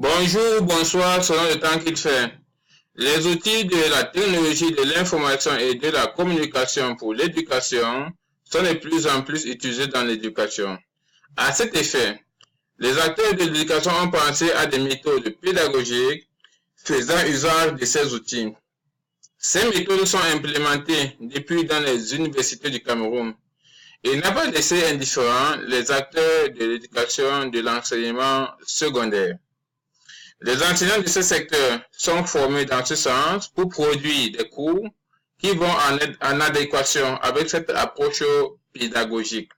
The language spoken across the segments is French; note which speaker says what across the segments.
Speaker 1: Bonjour, bonsoir, selon le temps qu'il fait. Les outils de la technologie de l'information et de la communication pour l'éducation sont de plus en plus utilisés dans l'éducation. À cet effet, les acteurs de l'éducation ont pensé à des méthodes pédagogiques faisant usage de ces outils. Ces méthodes sont implémentées depuis dans les universités du Cameroun et n'a pas laissé indifférents les acteurs de l'éducation de l'enseignement secondaire. Les enseignants de ce secteur sont formés dans ce sens pour produire des cours qui vont en adéquation avec cette approche pédagogique.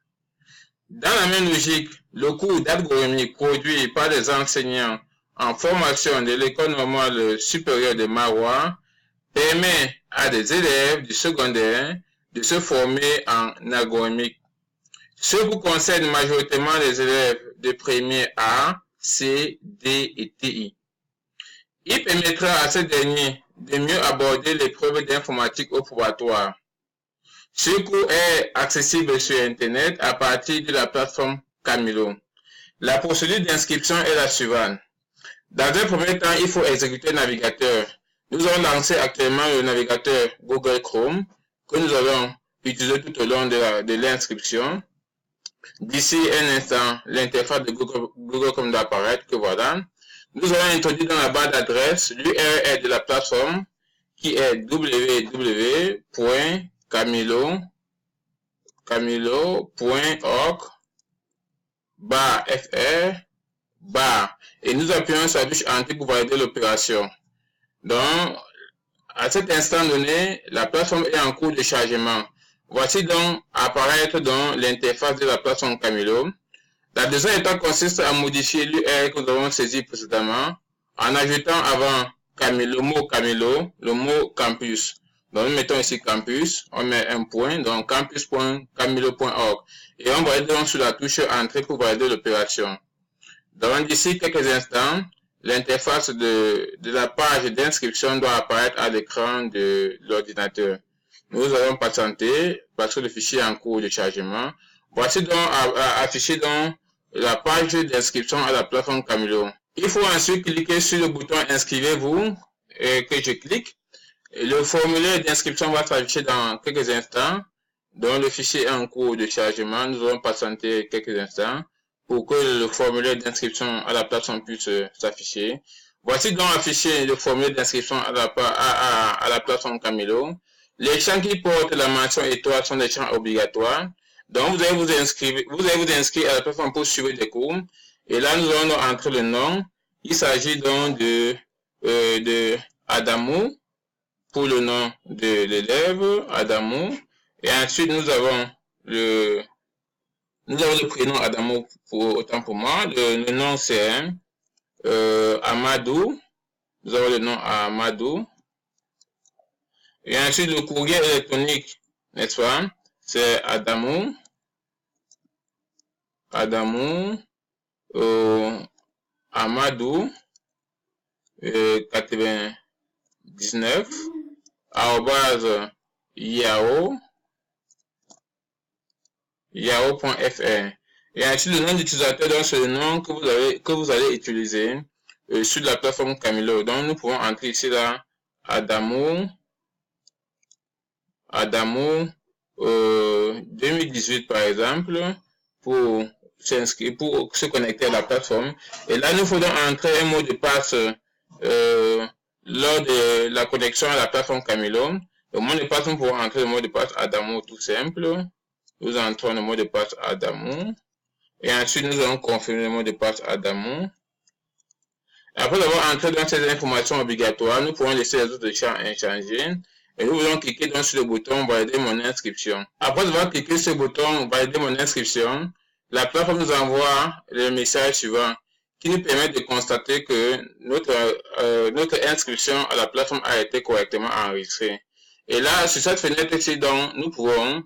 Speaker 1: Dans la même logique, le cours d'algorithmie produit par les enseignants en formation de l'École normale supérieure de Maroua permet à des élèves du secondaire de se former en algorithmique. Ce cours concerne majoritairement les élèves de premier A, C, D et TI. Il permettra à ces derniers de mieux aborder l'épreuve d'informatique au probatoire. Ce cours est accessible sur Internet à partir de la plateforme Camilo. La procédure d'inscription est la suivante. Dans un premier temps, il faut exécuter le navigateur. Nous avons lancé actuellement le navigateur Google Chrome que nous allons utiliser tout au long de l'inscription. D'ici un instant, l'interface de Google Chrome doit apparaître, que voilà. Nous allons introduire dans la barre d'adresse l'URL de la plateforme qui est www.camilo.org/fr/ et nous appuyons sur la touche Entrée pour valider l'opération. Donc, à cet instant donné, la plateforme est en cours de chargement. Voici donc apparaître dans l'interface de la plateforme Camilo. La deuxième étape consiste à modifier l'URL que nous avons saisi précédemment en ajoutant avant le mot Camilo, le mot campus. Donc nous mettons ici campus, on met un point, donc campus.camilo.org et on va aller donc sur la touche Entrée pour valider l'opération. Donc d'ici quelques instants, l'interface de la page d'inscription doit apparaître à l'écran de l'ordinateur. Nous allons patienter parce que le fichier est en cours de chargement. Voici donc affiché dans la page d'inscription à la plateforme Camilo. Il faut ensuite cliquer sur le bouton Inscrivez-vous que je clique. Le formulaire d'inscription va s'afficher dans quelques instants. Donc le fichier est en cours de chargement. Nous allons patienter quelques instants pour que le formulaire d'inscription à la plateforme puisse s'afficher. Voici donc affiché le formulaire d'inscription à la plateforme Camilo. Les champs qui portent la mention étoile sont des champs obligatoires. Donc, vous allez vous inscrire à la plateforme pour suivre des cours. Et là, nous allons entrer le nom. Il s'agit donc de Adamou pour le nom de l'élève, Adamou. Et ensuite, nous avons le prénom Adamou autant pour moi. Le nom c'est Amadou. Nous avons le nom Amadou. Et ensuite, le courrier électronique, n'est-ce pas? C'est Amadou 99 @yahoo.fr. Et ensuite, le nom d'utilisateur, donc c'est le nom que vous allez utiliser sur la plateforme Camilo. Donc, nous pouvons entrer ici là, Adamou 2018 par exemple, pour se connecter à la plateforme. Et là, nous faisons entrer un mot de passe lors de la connexion à la plateforme Camilo. Le mot de passe, nous pouvons entrer le mot de passe Adamou tout simple. Nous entrons le mot de passe Adamou. Et ensuite, nous allons confirmer le mot de passe Adamou. Après avoir entré dans ces informations obligatoires, nous pouvons laisser les autres champs inchangés. Et nous allons cliquer donc sur le bouton valider mon inscription. Après avoir cliqué sur le bouton valider mon inscription, la plateforme nous envoie le message suivant qui nous permet de constater que notre inscription à la plateforme a été correctement enregistrée. Et là, sur cette fenêtre-ci, donc, nous pouvons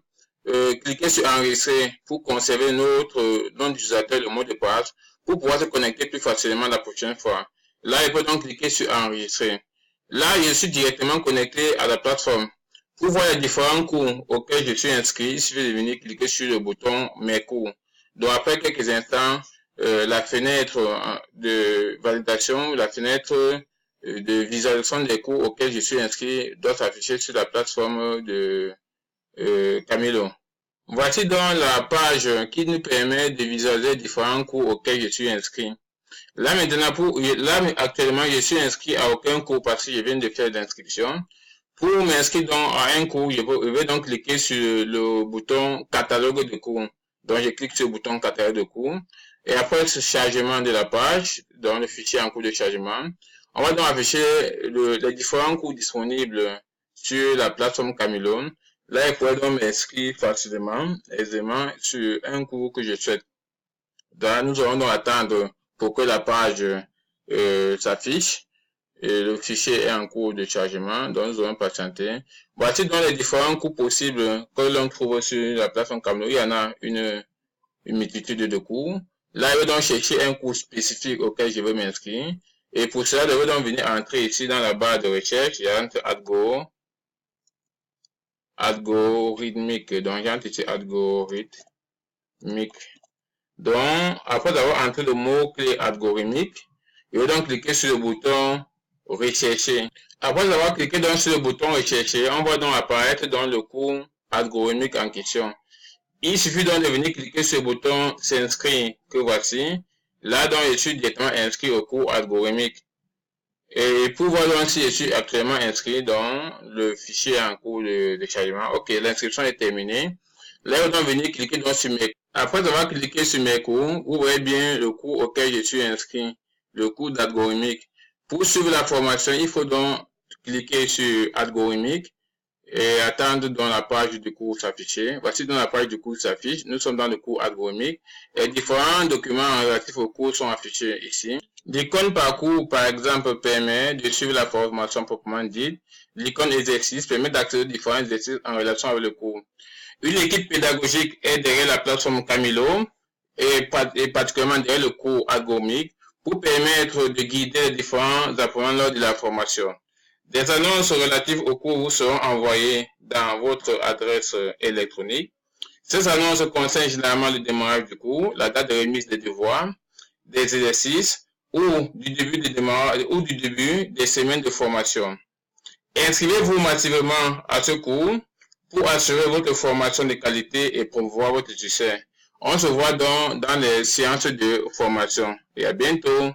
Speaker 1: cliquer sur enregistrer pour conserver notre nom d'utilisateur, le mot de passe, pour pouvoir se connecter plus facilement la prochaine fois. Là, il peut donc cliquer sur enregistrer. Là, je suis directement connecté à la plateforme. Pour voir les différents cours auxquels je suis inscrit, il suffit de venir cliquer sur le bouton Mes cours. Donc, après quelques instants, la fenêtre de validation, la fenêtre de visualisation des cours auxquels je suis inscrit doit s'afficher sur la plateforme de Camilo. Voici donc la page qui nous permet de visualiser différents cours auxquels je suis inscrit. Là maintenant, actuellement, je suis inscrit à aucun cours parce que je viens de faire l'inscription. Pour m'inscrire à un cours, je vais donc cliquer sur le bouton catalogue de cours. Donc je clique sur le bouton catalogue de cours. Et après ce chargement de la page, dans le fichier en cours de chargement, on va donc afficher les différents cours disponibles sur la plateforme Camilo. Là, je pourrais donc m'inscrire facilement, aisément, sur un cours que je souhaite. Donc, nous allons donc attendre pour que la page s'affiche. Et le fichier est en cours de chargement, donc nous allons patienter. Voici donc les différents cours possibles que l'on trouve sur la plateforme Camilo. Il y en a une multitude de cours. Là, je vais donc chercher un cours spécifique auquel je veux m'inscrire. Et pour cela, je vais donc venir entrer ici dans la barre de recherche. J'entre algorithmique. Donc, j'entre ici algorithmique. Donc, après avoir entré le mot-clé algorithmique, je vais donc cliquer sur le bouton rechercher. Après avoir cliqué donc sur le bouton rechercher, on va donc apparaître dans le cours algorithmique en question. Il suffit donc de venir cliquer sur le bouton s'inscrire que voici. Là donc je suis directement inscrit au cours algorithmique. Et pour voir donc si je suis actuellement inscrit dans le fichier en cours de chargement. Ok, l'inscription est terminée. Là, je vais donc venir cliquer donc sur mes cours. Après avoir cliqué sur mes cours, vous voyez bien le cours auquel je suis inscrit, le cours d'algorithmique. Pour suivre la formation, il faut donc cliquer sur algorithmique et attendre dans la page du cours s'afficher. Voici dans la page du cours s'affiche. Nous sommes dans le cours algorithmique et différents documents relatifs au cours sont affichés ici. L'icône parcours, par exemple, permet de suivre la formation proprement dite. L'icône exercice permet d'accéder aux différents exercices en relation avec le cours. Une équipe pédagogique est derrière la plateforme Camilo et particulièrement derrière le cours algorithmique pour permettre de guider les différents apprenants lors de la formation. Des annonces relatives au cours vous seront envoyées dans votre adresse électronique. Ces annonces concernent généralement le démarrage du cours, la date de remise des devoirs, des exercices ou du début de démarrage ou du début des semaines de formation. Inscrivez-vous massivement à ce cours pour assurer votre formation de qualité et promouvoir votre succès. On se voit donc dans les séances de formation et à bientôt.